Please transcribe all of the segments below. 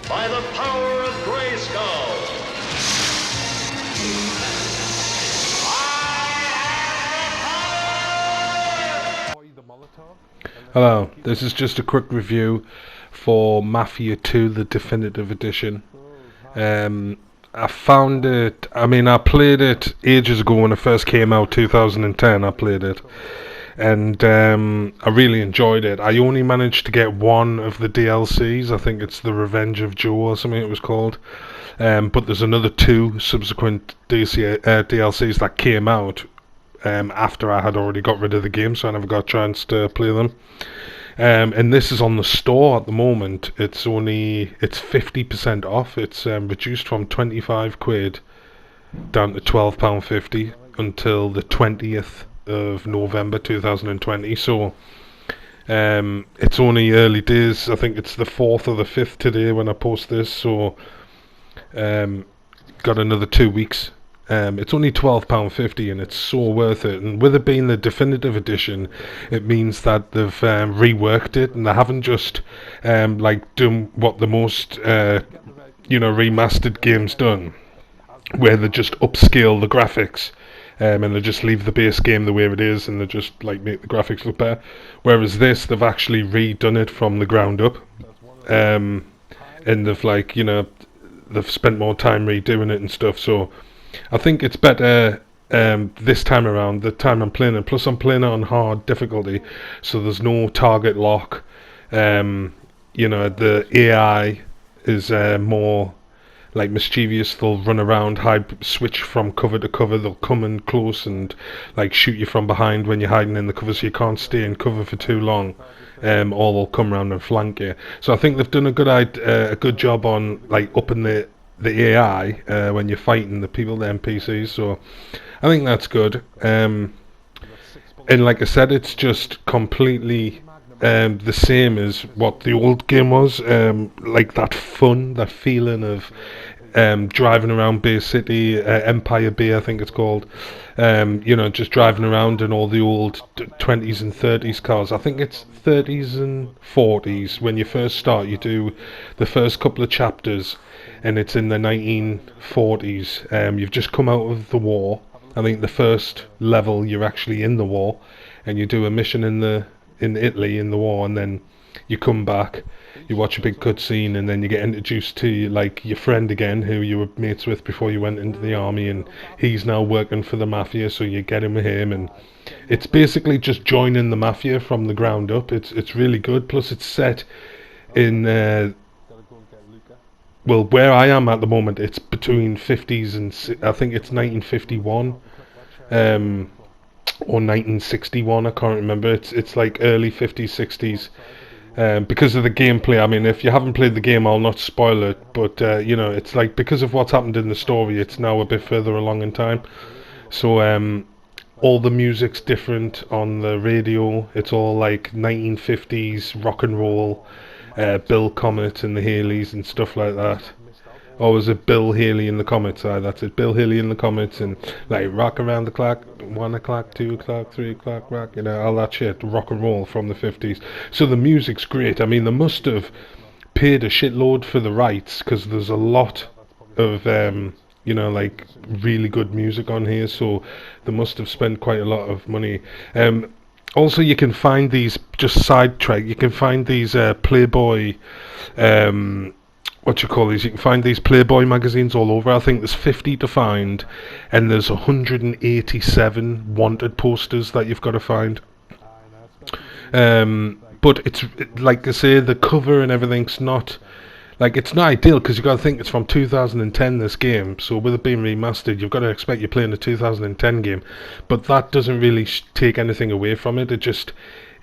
by the power of Grayskull. Hello, this is just a quick review for Mafia 2, the definitive edition. I found it, I played it ages ago when it first came out, 2010, I played it. And I really enjoyed it. I only managed to get one of the DLCs, I think it's The Revenge of Joe or something it was called. But there's another two subsequent DLCs that came out after I had already got rid of the game, so I never got a chance to play them. And this is on the store at the moment. It's 50% off. It's reduced from 25 quid down to £12.50 until the 20th of November 2020. So it's only early days. I think it's the 4th or the 5th today when I post this. So got another 2 weeks. It's only £12.50 and it's so worth it. And with it being the definitive edition, it means that they've reworked it and they haven't just done what the most remastered games done, where they just upscale the graphics and they just leave the base game the way it is and they just make the graphics look better. Whereas this, they've actually redone it from the ground up, and they've spent more time redoing it and stuff. So I think it's better this time around, the time I'm playing it. Plus I'm playing it on hard difficulty, so there's no target lock. The AI is more mischievous. They'll run around, switch from cover to cover. They'll come in close and shoot you from behind when you're hiding in the cover, so you can't stay in cover for too long. Or they'll come around and flank you. So I think they've done a good job on upping the AI when you're fighting the people, the NPCs. So I think that's good. And like I said, it's just completely the same as what the old game was. That fun, that feeling of driving around Bay City, Empire Bay I think it's called. Just driving around in all the old 20s and 30s cars. I think it's 30s and 40s. When you first start, you do the first couple of chapters and it's in the 1940s. You've just come out of the war. I think the first level you're actually in the war, and you do a mission in Italy in the war, and then you come back, you watch a big cutscene, and then you get introduced to your friend again, who you were mates with before you went into the army, and he's now working for the Mafia, so you get in with him, and it's basically just joining the Mafia from the ground up. It's really good. Plus it's set in where I am at the moment, it's between 50s and I think it's 1951 or 1961, I can't remember. It's early 50s, 60s. Because of the gameplay. I mean, if you haven't played the game, I'll not spoil it, but it's because of what's happened in the story, it's now a bit further along in time. So all the music's different on the radio. It's all 1950s rock and roll, Bill Comet and the Haleys and stuff like that. Or was it Bill Haley in the Comets? That's it, Bill Haley in the Comets, and rock around the clock, 1 o'clock, 2 o'clock, 3 o'clock, rock, all that shit, rock and roll from the 50s. So the music's great. I mean, they must have paid a shitload for the rights, because there's a lot of really good music on here, so they must have spent quite a lot of money. Also, you can find these, just sidetrack, you can find these Playboy, you can find these Playboy magazines all over. I think there's 50 to find, and there's 187 wanted posters that you've got to find. But it's, like I say, the cover and everything's not, it's not ideal, because you've got to think it's from 2010, this game, so with it being remastered, you've got to expect you're playing a 2010 game, but that doesn't really take anything away from it.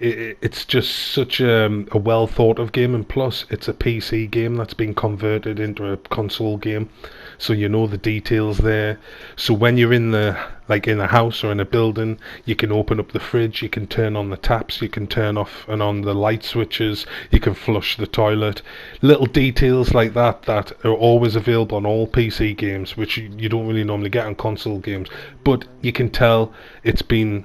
It's just such a well thought of game, and plus it's a PC game that's been converted into a console game, so you know the details there. So when you're in a house or in a building, you can open up the fridge, you can turn on the taps, you can turn off and on the light switches, you can flush the toilet. Little details like that are always available on all PC games, which you don't really normally get on console games, but you can tell it's been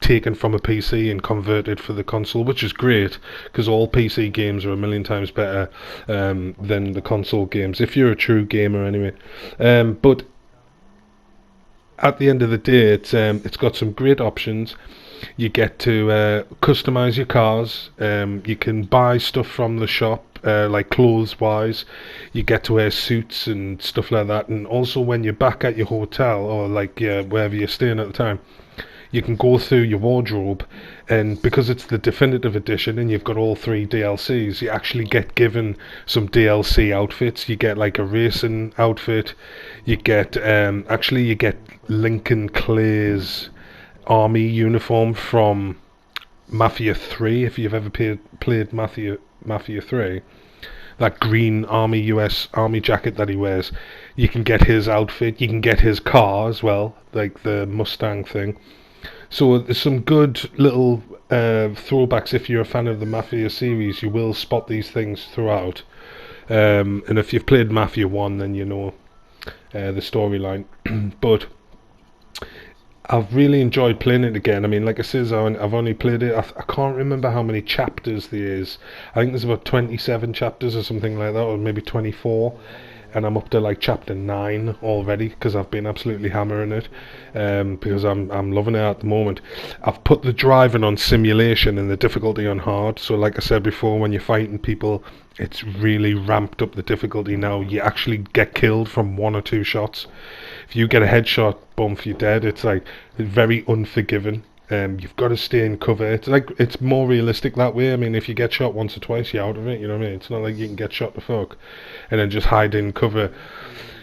taken from a PC and converted for the console, which is great because all PC games are a million times better than the console games, if you're a true gamer anyway. But at the end of the day, it's got some great options. You get to customize your cars. You can buy stuff from the shop, like clothes wise. You get to wear suits and stuff like that. And also, when you're back at your hotel or like wherever you're staying at the time, you can go through your wardrobe, and because it's the definitive edition and you've got all three DLCs, you actually get given some DLC outfits. You get like a racing outfit. You get you get Lincoln Clay's army uniform from Mafia 3. If you've ever played Mafia 3, that green army US army jacket that he wears, you can get his outfit. You can get his car as well, like the Mustang thing. So there's some good little throwbacks. If you're a fan of the Mafia series, you will spot these things throughout. And if you've played Mafia 1, then you know the storyline. But I've really enjoyed playing it again. I mean, like I said, I've only played it. I can't remember how many chapters there is. I think there's about 27 chapters or something like that, or maybe 24. And I'm up to like chapter 9 already because I've been absolutely hammering it. Because I'm loving it at the moment. I've put the driving on simulation and the difficulty on hard. So like I said before, when you're fighting people, it's really ramped up the difficulty now. You actually get killed from 1 or 2 shots. If you get a headshot, boom, you're dead. It's like very unforgiving. You've got to stay in cover. It's more realistic that way. I mean, if you get shot once or twice, you're out of it. You know what I mean? It's not like you can get shot the fuck and then just hide in cover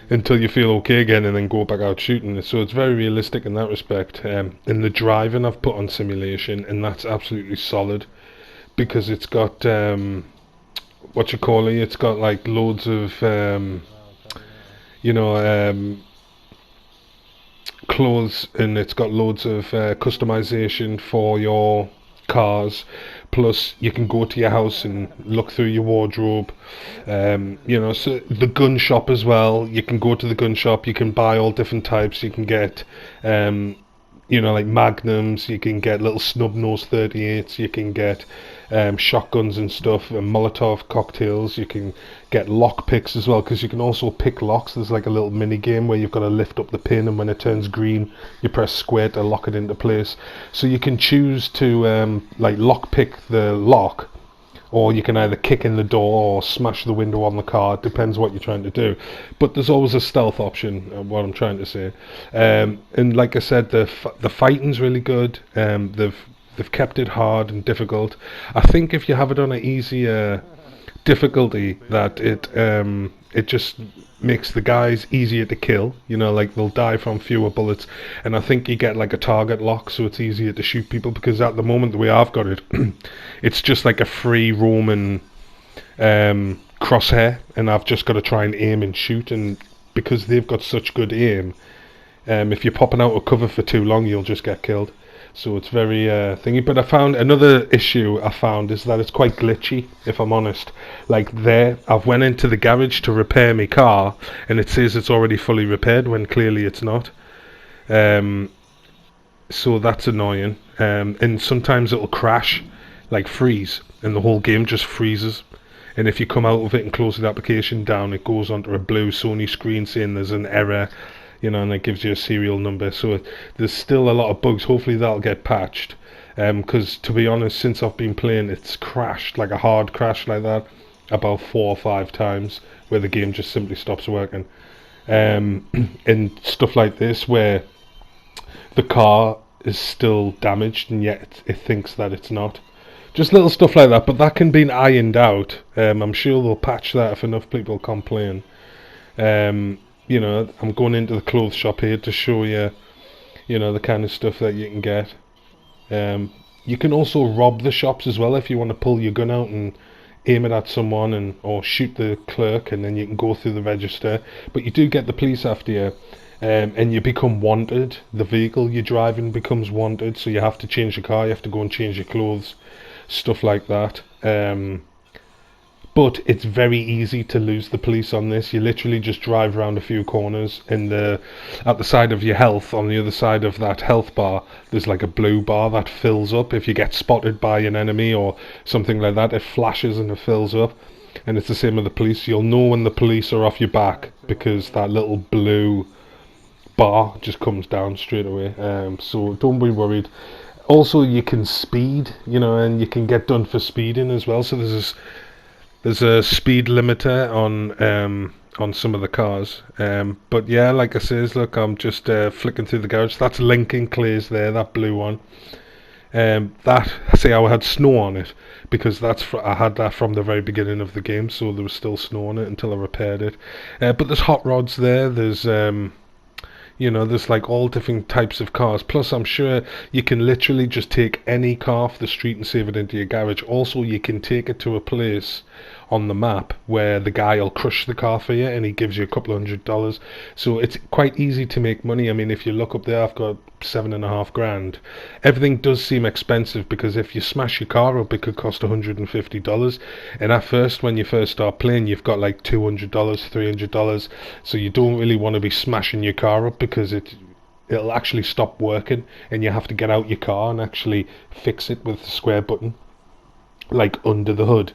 until you feel okay again and then go back out shooting. So it's very realistic in that respect. And the driving I've put on simulation, and that's absolutely solid because it's got it's got like loads of clothes, and it's got loads of customization for your cars. Plus you can go to your house and look through your wardrobe. So the gun shop as well, you can go to the gun shop, you can buy all different types. You can get like magnums, you can get little snub-nosed 38s, you can get shotguns and stuff, and Molotov cocktails. You can get lock picks as well, because you can also pick locks. There's like a little mini game where you've got to lift up the pin, and when it turns green you press square to lock it into place. So you can choose to lock pick the lock, or you can either kick in the door or smash the window on the car. It depends what you're trying to do, but there's always a stealth option, what I'm trying to say. And like I said, the fighting's really good. They've kept it hard and difficult. I think if you have it on an easier difficulty, that it just makes the guys easier to kill. Like they'll die from fewer bullets, and I think you get like a target lock, so it's easier to shoot people. Because at the moment, the way I've got it, it's just like a free roaming crosshair, and I've just got to try and aim and shoot. And because they've got such good aim, if you're popping out of cover for too long, you'll just get killed. So it's very thingy. But I found another issue is that it's quite glitchy, if I'm honest. Like I've went into the garage to repair my car, and it says it's already fully repaired when clearly it's not. So that's annoying. And sometimes it'll crash, like freeze, and the whole game just freezes. And if you come out of it and close the application down, it goes onto a blue Sony screen saying there's an error. And it gives you a serial number. So there's still a lot of bugs. Hopefully that'll get patched. Because to be honest, since I've been playing, it's crashed, like a hard crash like that, about 4 or 5 times, where the game just simply stops working. And stuff like this, where the car is still damaged and yet it thinks that it's not. Just little stuff like that, but that can be ironed out. I'm sure they'll patch that if enough people complain. I'm going into the clothes shop here to show you, the kind of stuff that you can get. You can also rob the shops as well if you want to pull your gun out and aim it at someone, or shoot the clerk, and then you can go through the register. But you do get the police after you, and you become wanted. The vehicle you're driving becomes wanted, so you have to change your car, you have to go and change your clothes, stuff like that. But it's very easy to lose the police on this. You literally just drive around a few corners, and at the side of your health, on the other side of that health bar, there's like a blue bar that fills up. If you get spotted by an enemy or something like that, it flashes and it fills up. And it's the same with the police. You'll know when the police are off your back because that little blue bar just comes down straight away. So don't be worried. Also, you can speed, and you can get done for speeding as well. So there's a speed limiter on some of the cars. But yeah, like I says, look, I'm just flicking through the garage. That's Lincoln Clays there, that blue one. That, say, I had snow on it because I had that from the very beginning of the game, so there was still snow on it until I repaired it. But there's hot rods there. There's like all different types of cars. Plus, I'm sure you can literally just take any car off the street and save it into your garage. Also, you can take it to a place on the map where the guy will crush the car for you and he gives you a couple $100. So it's quite easy to make money. I mean, if you look up there, I've got $7,500. Everything does seem expensive because if you smash your car up, it could cost $150. And at first, when you first start playing, you've got like $200, $300. So you don't really want to be smashing your car up because it'll actually stop working and you have to get out your car and actually fix it with the square button, like under the hood.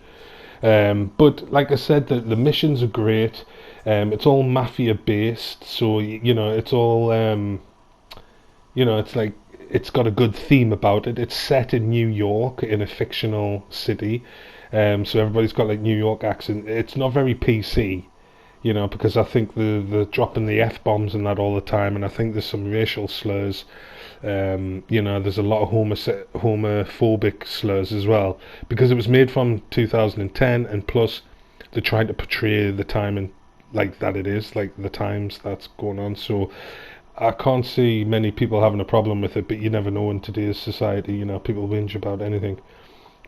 But like I said, the missions are great. It's all Mafia based, so it's all it's like it's got a good theme about it. It's set in New York in a fictional city, so everybody's got like New York accent. It's not very PC, because I think they're dropping the F-bombs and that all the time, and I think there's some racial slurs. There's a lot of homophobic slurs as well because it was made from 2010, and plus they're trying to portray the time and like that it is like the times that's going on. So I can't see many people having a problem with it, but you never know in today's society. People whinge about anything.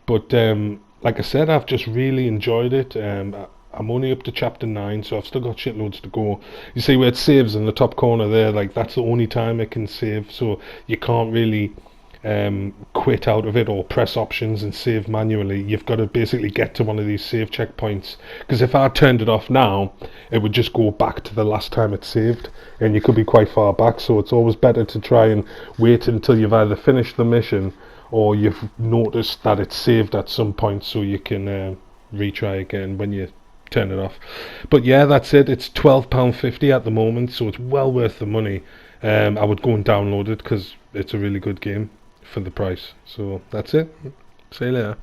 But like I said, I've just really enjoyed it. I'm only up to chapter 9, so I've still got shitloads to go. You see where it saves in the top corner there, like that's the only time it can save, so you can't really quit out of it or press options and save manually. You've got to basically get to one of these save checkpoints, because if I turned it off now, it would just go back to the last time it saved, and you could be quite far back, so it's always better to try and wait until you've either finished the mission or you've noticed that it's saved at some point so you can retry again when you turn it off. But yeah, that's it. It's £12.50 at the moment, so it's well worth the money. I would go and download it because it's a really good game for the price. So that's it. See you later.